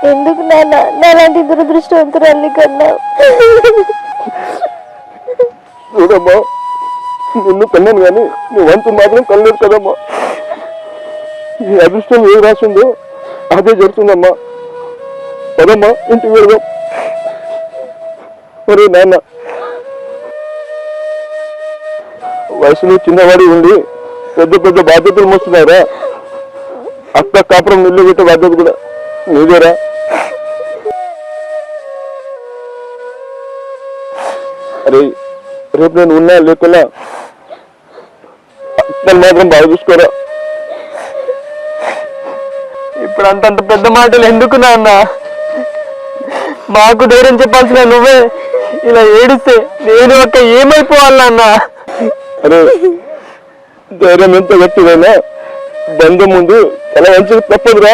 ఎందుకు నాన్న నాలాంటి దురదృష్టవంతురాల్ని కన్నా? చూడమ్మా, నిన్ను కన్నాను కానీ నీ వంతు మాత్రం కనలేదు కదమ్మా. ఈ అదృష్టం ఏం రాసిందో అదే జరుగుతుందమ్మా. పదమ్మా, ఇంటికి వెళ్దాం. మరి నాన్న, వయసులో చిన్నవాడి ఉండి పెద్ద పెద్ద బాధ్యతలు మోస్తున్నారా? అక్క కాపురం నిల్లు పెట్టే బాధ్యత కూడా నీదేరా? అరే, రేపు నేను ఉన్నా లేకున్నా అక్కను మాత్రం బాగా చూసుకోరా. ఇప్పుడు అంతంత పెద్ద మాటలు ఎందుకు నాన్న? మాకు ధైర్యం చెప్పాల్సిన నువ్వే ఇలా ఏడిస్తే నేను ఒక్క ఏమైపోవాలి నాన్న? అరే, ధైర్యం ఎంత గట్టిదైనా బంధం ముందు చాలా మంచిగా తప్పదురా.